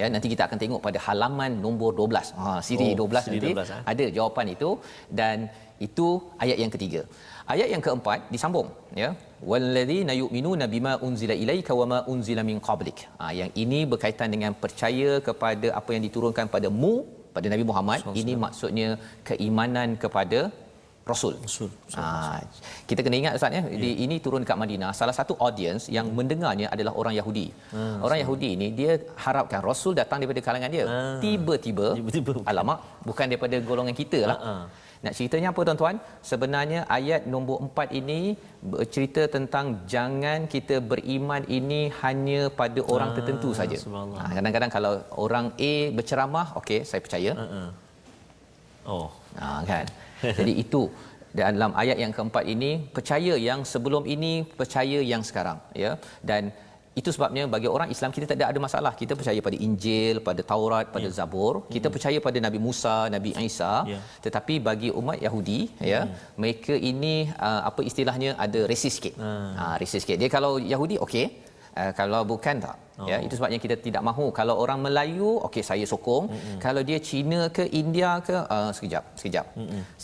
Ya, nanti kita akan tengok pada halaman nombor 12. Siri 12 nanti 12, ada jawapan itu, dan itu ayat yang ketiga. Ayat yang keempat disambung, ya, walladzina yu'minuna bima unzila ilaika wama unzila min qablik. Yang ini berkaitan dengan percaya kepada apa yang diturunkan padamu, pada Nabi Muhammad. Ini maksudnya keimanan kepada Rasul. Kita kena ingat Ustaz, ya, ini turun dekat Madinah. Salah satu audience yang mendengarnya adalah orang Yahudi. Orang Yahudi ini dia harapkan Rasul datang daripada kalangan dia. Tiba-tiba alamak, bukan daripada golongan kita lah. Nak ceritanya apa tuan-tuan? Sebenarnya ayat nombor 4 ini bercerita tentang jangan kita beriman ini hanya pada orang tertentu saja. Kadang-kadang kalau orang A berceramah, okey, saya percaya. Kan. Jadi itu dalam ayat yang keempat ini, percaya yang sebelum ini, percaya yang sekarang, ya. Dan Itu sebabnya bagi orang Islam kita tidak ada masalah. Kita percaya pada Injil, pada Taurat, pada Zabur. Kita percaya pada Nabi Musa, Nabi Isa. Tetapi bagi umat Yahudi, mereka ini apa istilahnya, ada resist sikit. Resist sikit. Dia kalau Yahudi okey, kalau bukan tak. Itu sebabnya kita tidak mahu kalau orang Melayu okey saya sokong, kalau dia Cina ke India ke sekejap.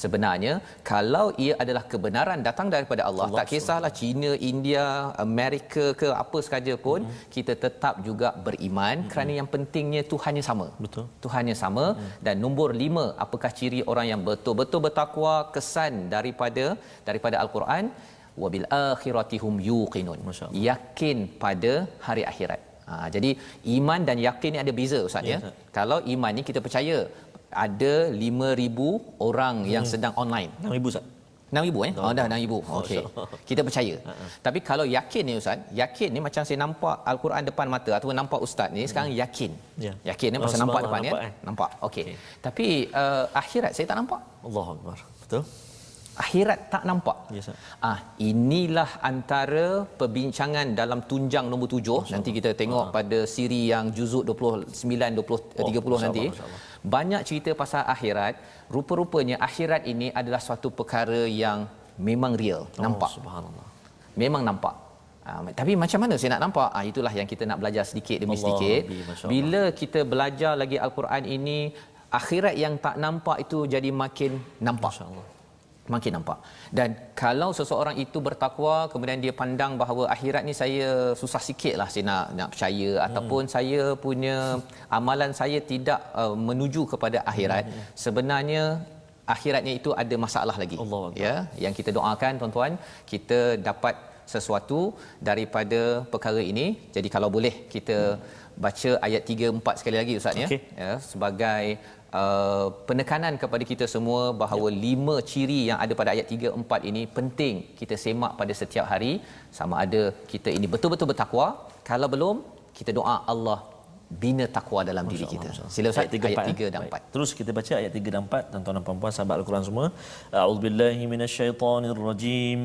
Sebenarnya kalau ia adalah kebenaran datang daripada Allah, tak kisahlah Cina, India, Amerika ke apa sahaja pun, kita tetap juga beriman kerana yang pentingnya Tuhannya sama. Betul. Tuhannya sama. Dan nombor 5, apakah ciri orang yang betul-betul bertakwa, kesan daripada Al-Quran, wabil akhirati hum yuqinun, yakin pada hari akhirat. Jadi iman dan yakin ni ada beza Ustaz ya. Kalau iman ni kita percaya ada 5,000 orang yang sedang online. 6,000 Ustaz. 6,000 dah 6,000. Okey. Kita percaya. Tapi kalau yakin ni Ustaz, yakin ni macam saya nampak Al-Quran depan mata ataupun nampak ustaz ni sekarang yakin. Yakin ni pasal nampak depan kan? Nampak. Okey. Tapi akhirat saya tak nampak. Allahuakbar. Betul. Akhirat tak nampak. Yes, inilah antara perbincangan dalam tunjang nombor 7. Nanti kita tengok pada siri yang juzuk 29 30 nanti. Banyak cerita pasal akhirat. Rupa-rupanya akhirat ini adalah suatu perkara yang memang real, nampak. Subhanallah. Memang nampak. Tapi macam mana saya nak nampak? Itulah yang kita nak belajar sedikit demi sedikit. Bila kita belajar lagi Al-Quran ini, akhirat yang tak nampak itu jadi makin nampak. Makin nampak. Dan kalau seseorang itu bertakwa, kemudian dia pandang bahawa akhirat ni saya susah sikitlah saya nak percaya, ataupun saya punya amalan saya tidak menuju kepada akhirat, sebenarnya akhiratnya itu ada masalah lagi. Ya, yang kita doakan tuan-tuan, kita dapat sesuatu daripada perkara ini. Jadi kalau boleh kita baca ayat 3 4 sekali lagi Ustaz ya, sebagai penekanan kepada kita semua bahawa 5 ciri yang ada pada ayat 3 4 ini penting kita semak pada setiap hari, sama ada kita ini betul-betul bertakwa. Kalau belum, kita doa Allah bina takwa dalam diri kita. Sila Ustaz, ayat 3 dan 4. Terus kita baca ayat 3 dan 4, tuan-tuan dan puan-puan sahabat Al-Quran semua. A'udzubillahi minasyaitonirrajim.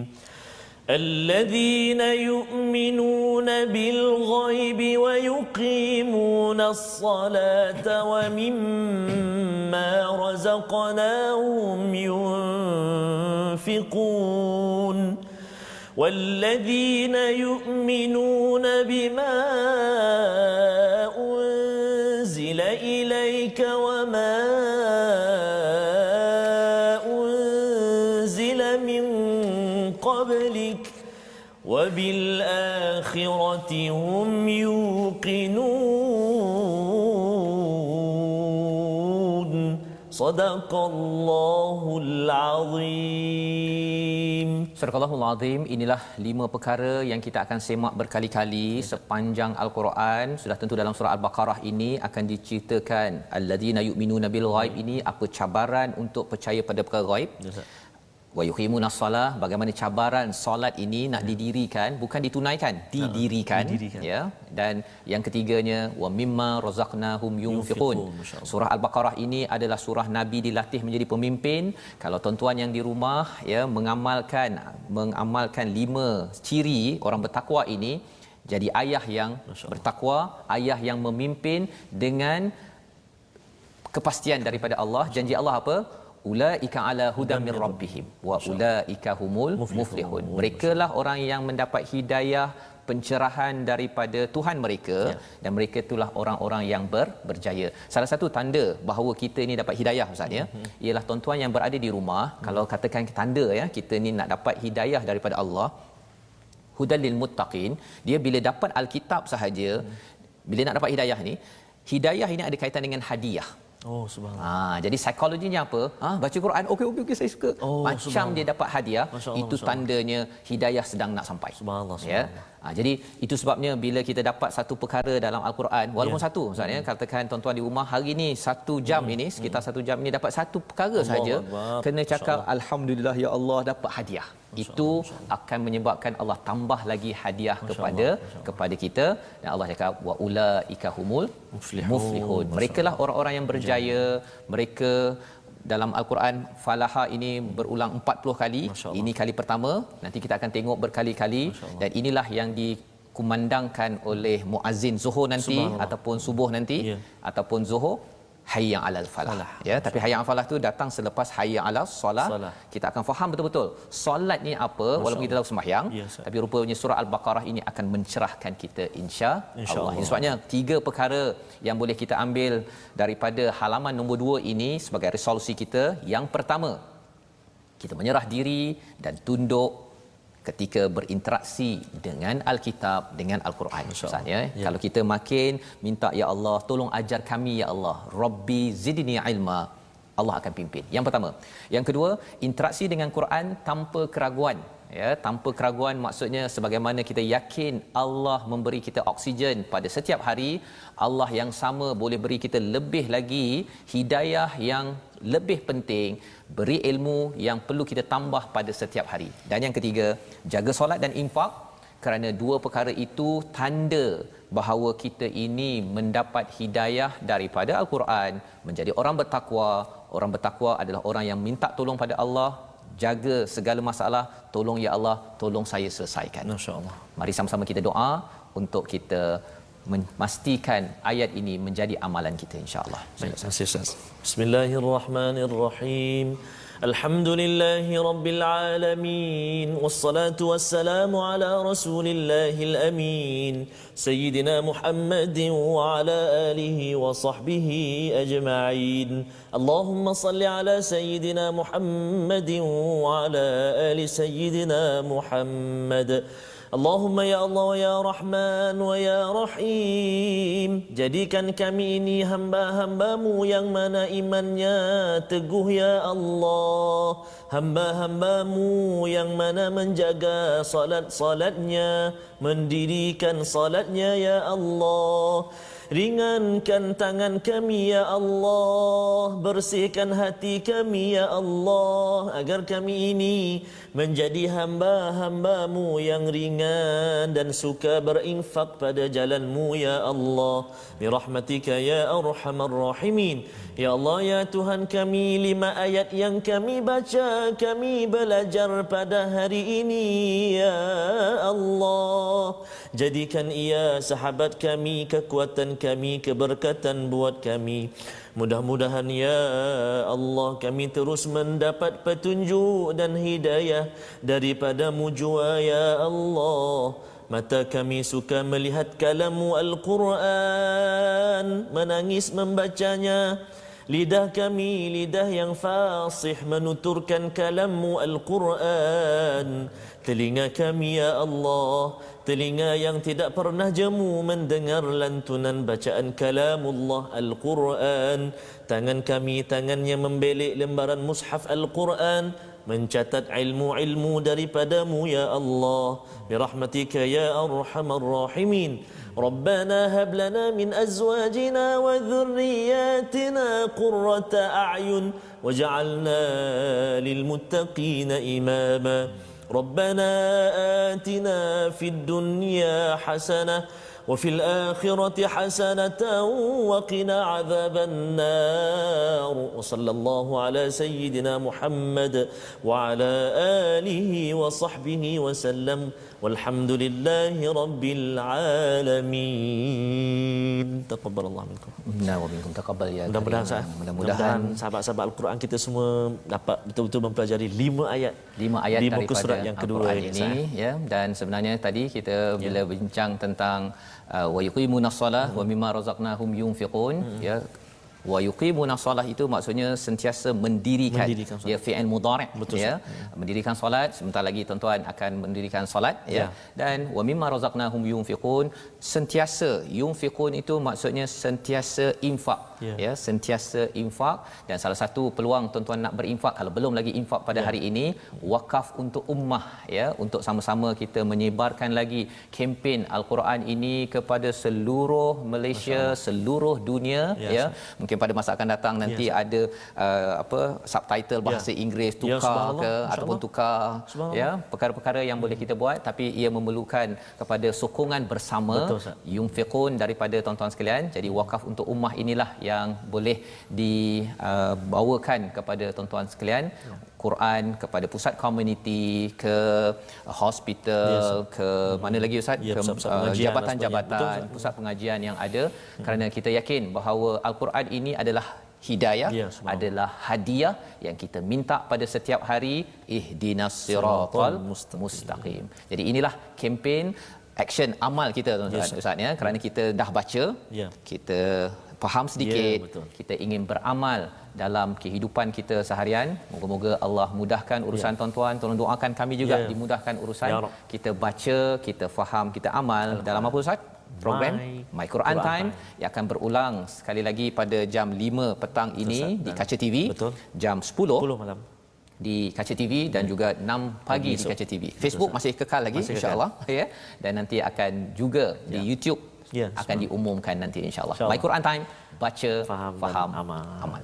الذين يؤمنون بالغيب ويقيمون الصلاة ومما رزقناهم ينفقون والذين يؤمنون بما أنزل إليك وما أنزل من قبلك وبالآخرة هم يوقنون صدق الله العظيم. Surah Al-Azim. Inilah 5 perkara yang kita akan semak berkali-kali sepanjang Al-Quran. Sudah tentu dalam surah Al-Baqarah ini akan diceritakan alladzina yu'minuna bil ghaib, ini apa cabaran untuk percaya pada perkara ghaib. Wa yuqimunas salah, bagaimana cabaran solat ini nak didirikan, bukan ditunaikan, didirikan. Ya. Dan yang ketiganya wa mimma razaqnahum yunfiqun. Surah Al-Baqarah ini adalah surah Nabi dilatih menjadi pemimpin. Kalau tuan-tuan yang di rumah ya mengamalkan 5 ciri orang bertakwa ini, jadi ayah yang bertakwa, ayah yang memimpin dengan kepastian daripada Allah. Janji Allah apa? Ulaika ala hudam min rabbihim wa ulaika humul muflihun. Merekalah orang yang mendapat hidayah, pencerahan daripada Tuhan mereka, dan mereka itulah orang-orang yang berjaya. Salah satu tanda bahawa kita ni dapat hidayah Ustaz ya, ialah tuan-tuan yang berada di rumah, kalau katakan tanda ya kita ni nak dapat hidayah daripada Allah, hudal lil muttaqin, dia bila dapat Alkitab sahaja, bila nak dapat hidayah ni, hidayah ini ada kaitan dengan hadiah. Oh subhanallah. Jadi psikologinya apa? Baca Quran, okey saya suka. Macam dia dapat hadiah, itu tandanya hidayah sedang nak sampai. Subhanallah. Ya. Jadi itu sebabnya bila kita dapat satu perkara dalam Al-Quran, walaupun satu Ustaz ya, katakan tuan-tuan di rumah hari ini 1 jam ini, sekitar 1 jam ini dapat satu perkara saja, kena cakap alhamdulillah ya Allah dapat hadiah. Itu akan menyebabkan Allah tambah lagi hadiah kepada kita, dan Allah cakap wa ulaika humul muflihun. Merekalah orang-orang yang berjaya. Mereka dalam Al-Quran falaha ini berulang 40 kali. Ini kali pertama, nanti kita akan tengok berkali-kali, dan inilah yang dikumandangkan oleh muazzin zuhur nanti ataupun subuh nanti ataupun zuhur, hayya 'alal falah. Ya, tapi hayya 'alal falah tu datang selepas hayya 'alas solah. Kita akan faham betul-betul solat ni apa, walaupun kita tahu sembahyang, tapi rupanya surah Al-Baqarah ini akan mencerahkan kita insya-Allah. Sebabnya 3 perkara yang boleh kita ambil daripada halaman nombor 2 ini sebagai resolusi kita. Yang pertama, kita menyerah diri dan tunduk ketika berinteraksi dengan Alkitab, dengan Al-Quran. Misalnya, kalau kita makin minta, ya Allah, tolong ajar kami, ya Allah, Rabbi zidni ilma, Allah akan pimpin. Yang pertama. Yang kedua, interaksi dengan Quran tanpa keraguan. Ya, tanpa keraguan maksudnya sebagaimana kita yakin Allah memberi kita oksigen pada setiap hari, Allah yang sama boleh beri kita lebih lagi hidayah yang lebih penting, beri ilmu yang perlu kita tambah pada setiap hari. Dan yang ketiga, jaga solat dan infak, kerana 2 perkara itu tanda bahawa kita ini mendapat hidayah daripada Al-Quran, menjadi orang bertakwa. Orang bertakwa adalah orang yang minta tolong pada Allah, jaga segala masalah, tolong ya Allah, tolong saya selesaikan. Masya-Allah. Mari sama-sama kita doa untuk kita memastikan ayat ini menjadi amalan kita, insya-Allah. Bismillahirrahmanirrahim. Alhamdulillahi rabbil alamin, wassalatu wassalamu ala rasulillahil amin, sayyidina Muhammadin wa ala alihi wa sahbihi ajma'in. Allahumma salli ala sayyidina Muhammadin wa ala ali sayyidina Muhammad. Allahumma ya Allah ya Rahman wa ya Rahim, jadikan kami ini hamba-hambamu yang mana imannya teguh ya Allah, hamba-hambamu yang mana menjaga salat-salatnya, mendirikan salatnya ya Allah. Ringankan tangan kami ya Allah, bersihkan hati kami ya Allah, agar kami ini menjadi hamba-hambamu yang ringan dan suka berinfak pada jalanmu ya Allah. Birahmatika ya arhamar rahimin. Ya Allah ya Tuhan kami, 5 ayat yang kami baca, kami belajar pada hari ini ya Allah. Jadikan ia sahabat kami, kekuatan kami, keberkatan buat kami. Mudah-mudahan ya Allah kami terus mendapat petunjuk dan hidayah daripadamu jua ya Allah. Mata kami suka melihat kalamu Al-Quran, menangis membacanya. Lidah kami lidah yang fasih menuturkan kalamu Al-Quran. Telinga kami ya Allah, telinga yang tidak pernah jemu mendengar lantunan bacaan kalamullah Al-Quran. Tangan kami tangan yang membelik lembaran mushaf Al-Quran, mencatat ilmu-ilmu daripadamu ya Allah. Birahmatika ya arhamar rahimin. Rabbana hab lana min azwajina wa dhurriyyatina qurrata a'yun waj'alna lil muttaqina imama. Rabbana atina fid dunya hasanah وفي الآخرة حسنة وقنا عذاب النار. وصلى الله على سيدنا محمد وعلى آله وصحبه وسلم والحمد لله رب العالمين. تقبل الله منكم. Inna wa minkum taqabbal ya. Mudah-mudahan sahabat-sahabat Al-Quran kita semua dapat betul-betul mempelajari 5 ayat di muka surat yang kedua ini ya. Dan sebenarnya tadi kita bila bincang tentang wa yuqimunas solah wa mimma razaqnahum yunfiqun, ya, wa yuqimuna solah itu maksudnya sentiasa mendirikan ya, fi'il mudhari' ya, mendirikan solat. Sebentar lagi tuan-tuan akan mendirikan solat ya. Dan wa mimma razaqnahum yunfiqun, sentiasa yunfiqun itu maksudnya sentiasa infak ya, sentiasa infak. Dan salah satu peluang tuan-tuan nak berinfak, kalau belum lagi infak pada hari ini, wakaf untuk ummah ya, untuk sama-sama kita menyebarkan lagi kempen Al-Quran ini kepada seluruh Malaysia, seluruh dunia ya. Mungkin pada masa akan datang nanti ada subtitle bahasa Inggeris tukar ataupun tukar ya, perkara-perkara yang boleh kita buat, tapi ia memerlukan kepada sokongan bersama yunfiqun daripada tuan-tuan sekalian. Jadi wakaf untuk ummah inilah yang boleh dibawakan kepada tuan-tuan sekalian. Quran kepada pusat komuniti, ke hospital, ke mana lagi Ustaz? Ya, Ke pusat-pusat pengajian dan jabatan-jabatan, sebagainya. Betul, pusat pengajian yang ada, kerana kita yakin bahawa Al-Quran ini adalah hidayah, Ya, subhanallah. adalah hadiah yang kita minta pada setiap hari, ihdinas siratal mustaqim. Jadi inilah kempen action amal kita tuan-tuan, Yes, Ustaz ya, kerana kita dah baca, Ya. kita faham sedikit, Ya, betul. kita ingin beramal dalam kehidupan kita seharian. Moga-moga Allah mudahkan urusan tuan-tuan. Tolong doakan kami juga Ya. dimudahkan urusan. Ya Rab. Kita baca, kita faham, kita amal dalam apa Ustaz? Program My Quran Time yang akan berulang sekali lagi pada jam 5 petang ini di Kaca TV, Betul. jam 10 10 malam. di Kaca TV dan juga 6 pagi di esok. Kaca TV. Facebook masih kekal lagi Masih kekal. insya-Allah ya, dan nanti akan juga di YouTube Ya, akan diumumkan nanti insya-Allah. InsyaAllah. My Quran Time, baca, Faham dan faham, amal. amal.